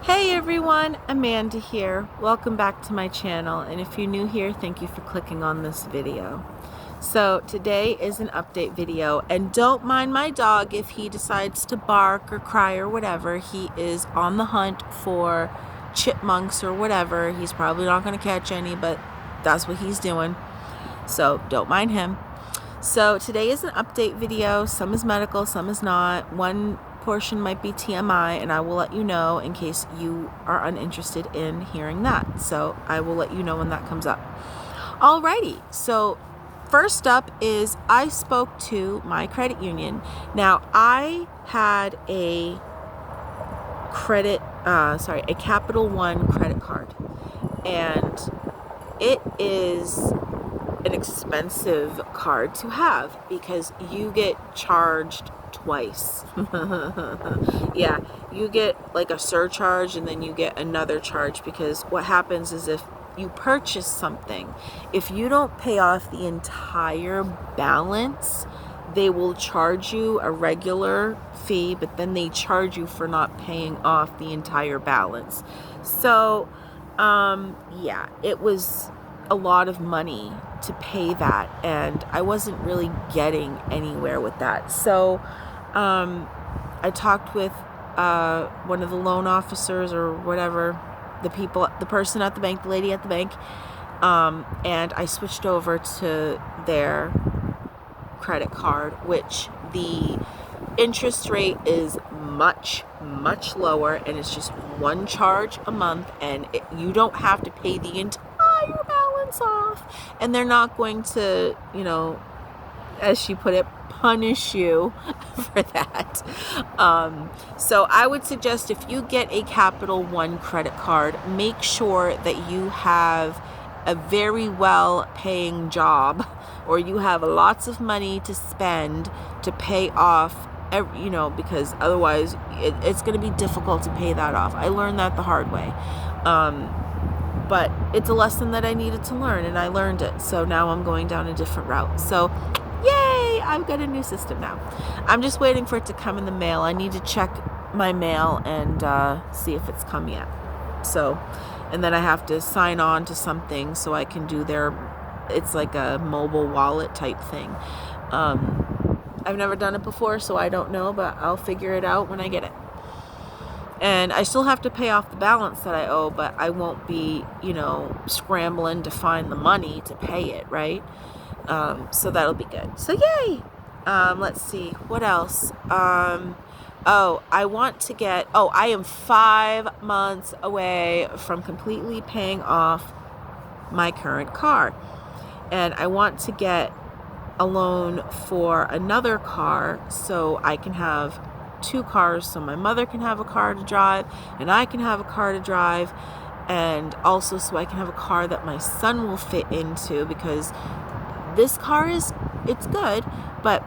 Hey everyone, Amanda here. Welcome back to my channel, and if you're new here, thank you for clicking on this video. So today is an update video, and don't mind my dog if he decides to bark or cry or whatever. He is on the hunt for chipmunks or whatever. He's probably not going to catch any, but that's what he's doing. So don't mind him. So today is an update video. Some is medical, some is not. One portion might be TMI, and I will let you know in case you are uninterested in hearing that. So I will let you know when that comes up. Alrighty, so first up is I spoke to my credit union. Now I had a Capital One credit card, and it is an expensive card to have because you get charged twice. Yeah, you get like a surcharge and then you get another charge, because what happens is if you purchase something, if you don't pay off the entire balance, they will charge you a regular fee, but then they charge you for not paying off the entire balance. So yeah, it was a lot of money to pay that, and I wasn't really getting anywhere with that. So I talked with one of the loan officers or whatever, the person at the bank, the lady at the bank, and I switched over to their credit card, which the interest rate is much lower, and it's just one charge a month, and you don't have to pay the entire balance off, and they're not going to, as she put it, punish you for that. So I would suggest, if you get a Capital One credit card, make sure that you have a very well paying job, or you have lots of money to spend to pay off because otherwise it's going to be difficult to pay that off. I learned that the hard way. But it's a lesson that I needed to learn, and I learned it. So now I'm going down a different route. So yay, I've got a new system now. I'm just waiting for it to come in the mail. I need to check my mail and see if it's come yet. So, and then I have to sign on to something so I can do it's like a mobile wallet type thing. I've never done it before, so I don't know, but I'll figure it out when I get it. And I still have to pay off the balance that I owe, but I won't be, scrambling to find the money to pay it, right? So that'll be good. So yay! Let's see, what else? I am 5 months away from completely paying off my current car. And I want to get a loan for another car so I can have 2 cars, so my mother can have a car to drive and I can have a car to drive, and also so I can have a car that my son will fit into, because this car it's good, but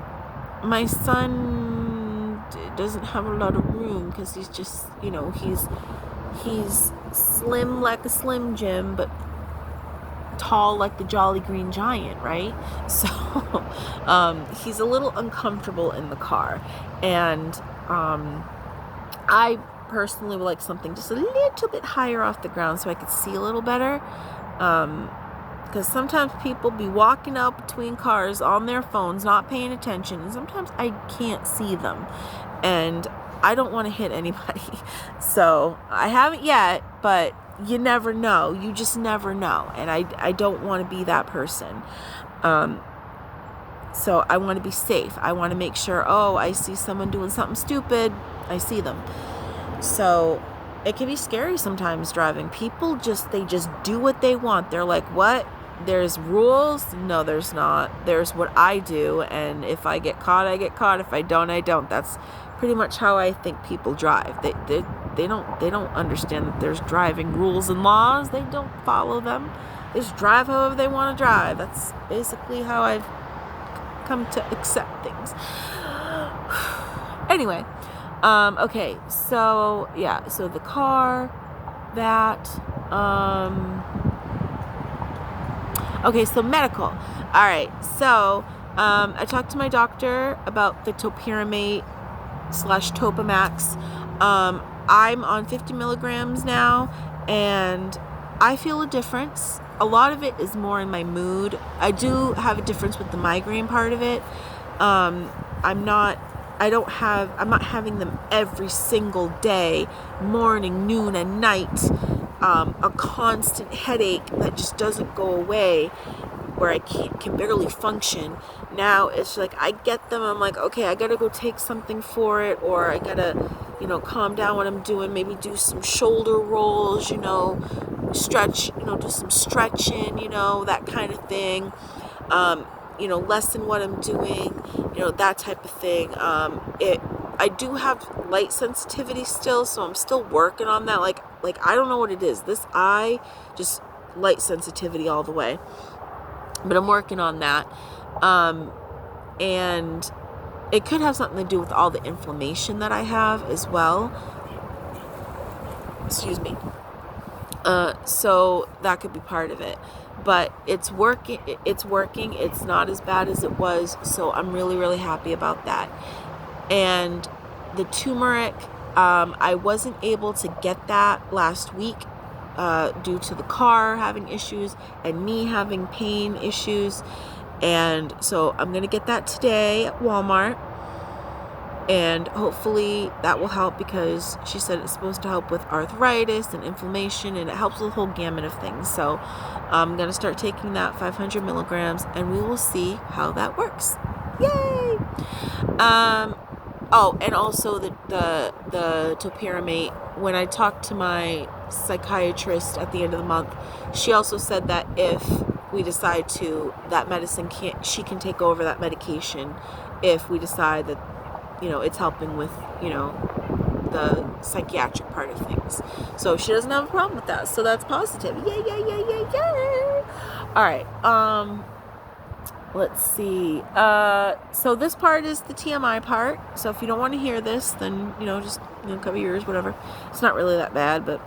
my son doesn't have a lot of room because he's just, he's slim like a Slim Jim, but tall like the Jolly Green Giant, right? So he's a little uncomfortable in the car, and I personally would like something just a little bit higher off the ground so I could see a little better, because sometimes people be walking out between cars on their phones, not paying attention, and sometimes I can't see them, and I don't want to hit anybody. So I haven't yet, but you never know. You just never know, and I don't want to be that person. So I want to be safe. I want to make sure, I see someone doing something stupid, I see them. So it can be scary sometimes driving. People they just do what they want. They're like, what? There's rules? No, there's not. There's what I do, and if I get caught, I get caught. If I don't, I don't. That's pretty much how I think people drive. They don't understand that there's driving rules and laws. They don't follow them. They just drive however they want to drive. That's basically how I've come to accept things. Anyway, okay, so yeah, so the car, that, okay, so medical. All right, so I talked to my doctor about the topiramate /Topamax. I'm on 50 milligrams now, and I feel a difference. A lot of it is more in my mood. I do have a difference with the migraine part of it. I'm not having them every single day, morning, noon, and night. A constant headache that just doesn't go away, where I can barely function. Now it's like I get them, I'm like, okay, I gotta go take something for it, or I gotta, calm down what I'm doing, maybe do some shoulder rolls, stretch, do some stretching, that kind of thing. Lessen what I'm doing, that type of thing. I do have light sensitivity still, so I'm still working on that. Like I don't know what it is. This eye, just light sensitivity all the way. But I'm working on that. And it could have something to do with all the inflammation that I have as well. Excuse me. So that could be part of it. But it's working. It's not as bad as it was. So I'm really, really happy about that. And the turmeric, I wasn't able to get that last week due to the car having issues and me having pain issues. And so I'm going to get that today at Walmart. And hopefully that will help, because she said it's supposed to help with arthritis and inflammation, and it helps with a whole gamut of things. So I'm going to start taking that 500 milligrams, and we will see how that works. Yay! Oh, and also the topiramate. When I talked to my psychiatrist at the end of the month, she also said that if we decide to, that medicine she can take over that medication if we decide that, it's helping with, the psychiatric part of things. So she doesn't have a problem with that. So that's positive. Yay, yay, yay, yay, yay. All right. Let's see. So this part is the TMI part. So if you don't want to hear this, then, just, cover your ears, whatever. It's not really that bad, but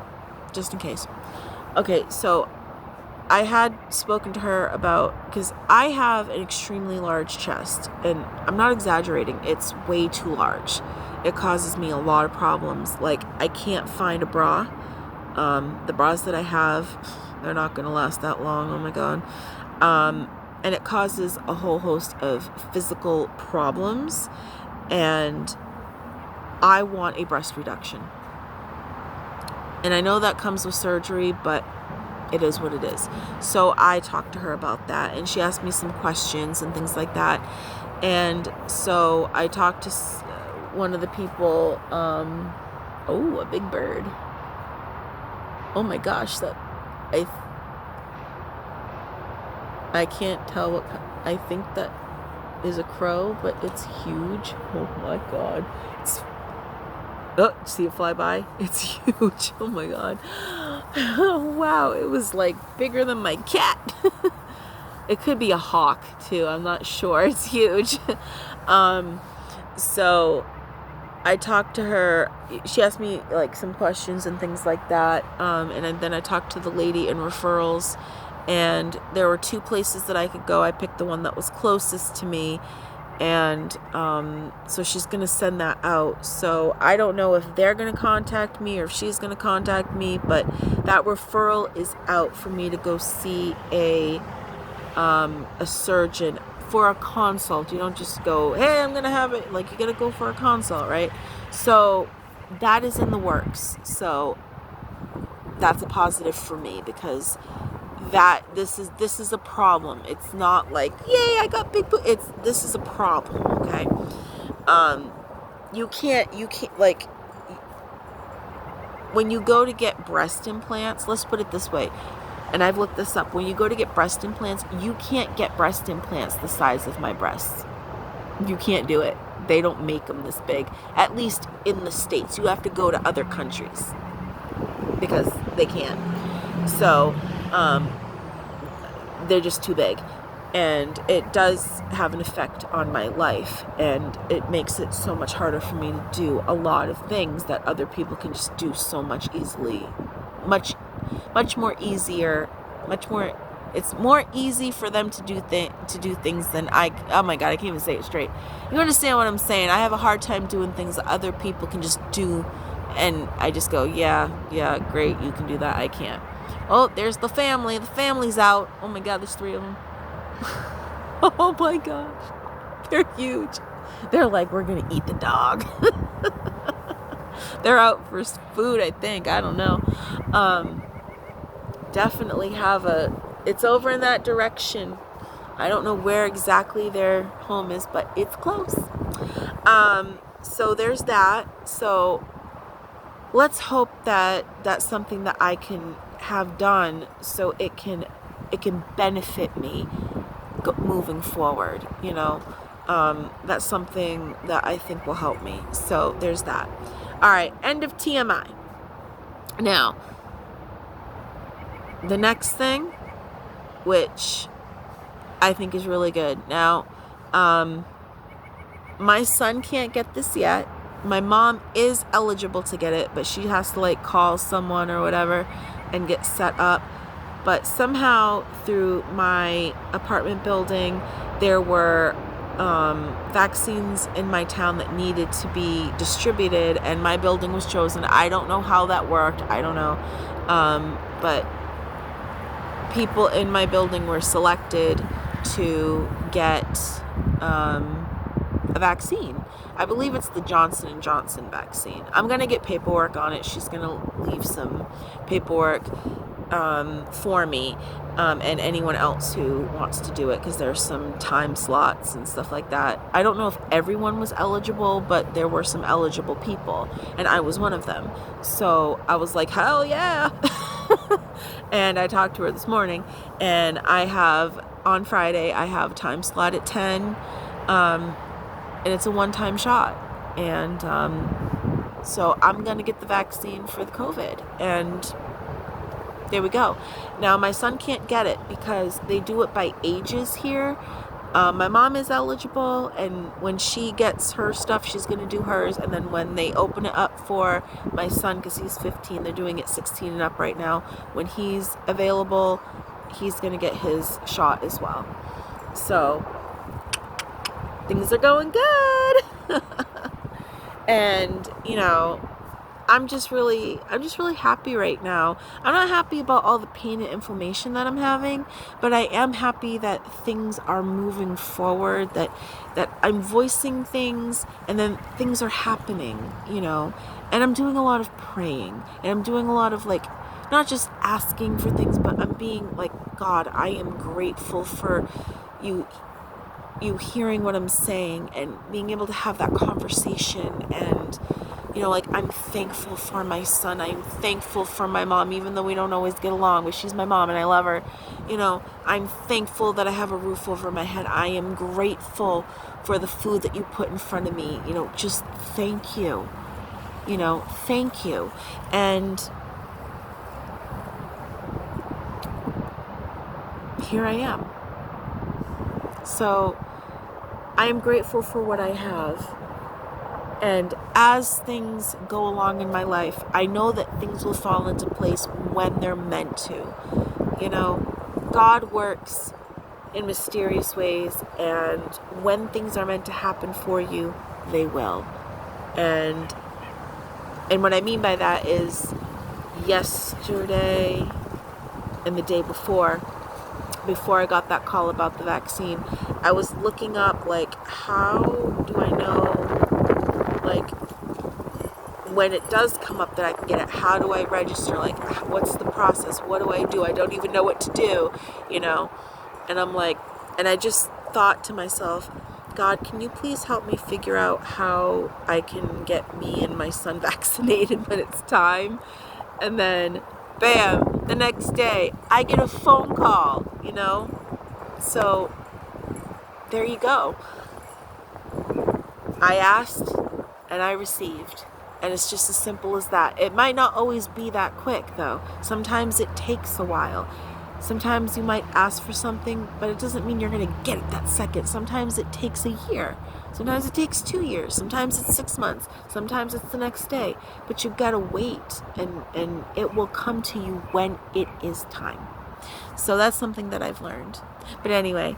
just in case. Okay, so I had spoken to her about, because I have an extremely large chest, and I'm not exaggerating, it's way too large. It causes me a lot of problems. Like, I can't find a bra. The bras that I have, they're not going to last that long. Oh my God. And it causes a whole host of physical problems, and I want a breast reduction. And I know that comes with surgery, but it is what it is. So I talked to her about that, and she asked me some questions and things like that. And so I talked to one of the people, a big bird. Oh my gosh, I can't tell what, I think that is a crow, but it's huge. Oh my God. See it fly by? It's huge. Oh my God. Wow, it was like bigger than my cat. It could be a hawk too, I'm not sure. It's huge. So I talked to her. She asked me like some questions and things like that. And then I talked to the lady in referrals, and there were 2 places that I could go. I picked the one that was closest to me. And so she's going to send that out. So I don't know if they're going to contact me or if she's going to contact me, but that referral is out for me to go see a surgeon for a consult. You don't just go, hey, I'm going to have it. Like, you got to go for a consult, right? So that is in the works. So that's a positive for me, because this is a problem. It's not like, yay, I got big this is a problem. Okay. You can't like, when you go to get breast implants, let's put it this way, and I've looked this up, when you go to get breast implants, you can't get breast implants the size of my breasts. You can't do it. They don't make them this big, at least in the States. You have to go to other countries because they can't. So they're just too big, and it does have an effect on my life, and it makes it so much harder for me to do a lot of things that other people can just do so much easily, much more easier, it's more easy for them to do things than oh my God, I can't even say it straight. You understand what I'm saying? I have a hard time doing things that other people can just do And I just go, yeah, great, you can do that, I can't. Oh, there's the family. The family's out. Oh my God, there's 3 of them. Oh my gosh. They're huge. They're like, we're going to eat the dog. They're out for food, I think. I don't know. Definitely it's over in that direction. I don't know where exactly their home is, but it's close. So there's that. So let's hope that that's something that I can have done so it can benefit me moving forward, that's something that I think will help me. So there's that. All right, end of TMI. Now, the next thing, which I think is really good. Now, my son can't get this yet. My mom is eligible to get it, but she has to call someone or whatever and get set up. But somehow through my apartment building, there were vaccines in my town that needed to be distributed, and my building was chosen. I don't know how that worked. I don't know. But people in my building were selected to get a vaccine. I believe it's the Johnson & Johnson vaccine. I'm going to get paperwork on it. She's going to leave some paperwork for me and anyone else who wants to do it, because there's some time slots and stuff like that. I don't know if everyone was eligible, but there were some eligible people, and I was one of them. So I was like, hell yeah. And I talked to her this morning, and on Friday, I have time slot at 10, and it's a one-time shot. And so I'm going to get the vaccine for the COVID, and there we go. Now, my son can't get it because they do it by ages here. My mom is eligible, and when she gets her stuff, she's going to do hers. And then when they open it up for my son, because he's 15, they're doing it 16 and up right now. When he's available, he's going to get his shot as well. So things are going good. And, I'm just really happy right now. I'm not happy about all the pain and inflammation that I'm having, but I am happy that things are moving forward, that I'm voicing things, and then things are happening, and I'm doing a lot of praying, and I'm doing a lot of not just asking for things, but I'm being God, I am grateful for you hearing what I'm saying and being able to have that conversation. And I'm thankful for my son. I'm thankful for my mom, even though we don't always get along, but she's my mom and I love her. I'm thankful that I have a roof over my head. I am grateful for the food that you put in front of me. Just thank you. Thank you. And here I am. So I am grateful for what I have. And as things go along in my life, I know that things will fall into place when they're meant to. God works in mysterious ways, and when things are meant to happen for you, they will. And what I mean by that is yesterday and the day before I got that call about the vaccine, I was looking up how do I know when it does come up that I can get it, how do I register? What's the process? What do I do? I don't even know what to do, And I'm and I just thought to myself, God, can you please help me figure out how I can get me and my son vaccinated when it's time? And then, bam, the next day, I get a phone call, So, there you go. I asked and I received. And it's just as simple as that. It might not always be that quick, though. Sometimes it takes a while. Sometimes you might ask for something, but it doesn't mean you're going to get it that second. Sometimes it takes a year. Sometimes it takes 2 years. Sometimes it's 6 months. Sometimes it's the next day. But you've got to wait, and it will come to you when it is time. So that's something that I've learned. But anyway,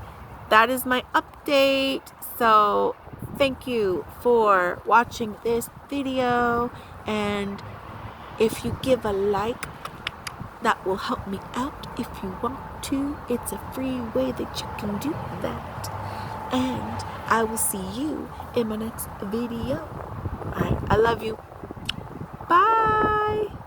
that is my update. So thank you for watching this video, And if you give a like, that will help me out if you want to. It's a free way that you can do that. And I will see you in my next video. Alright, I love you. Bye.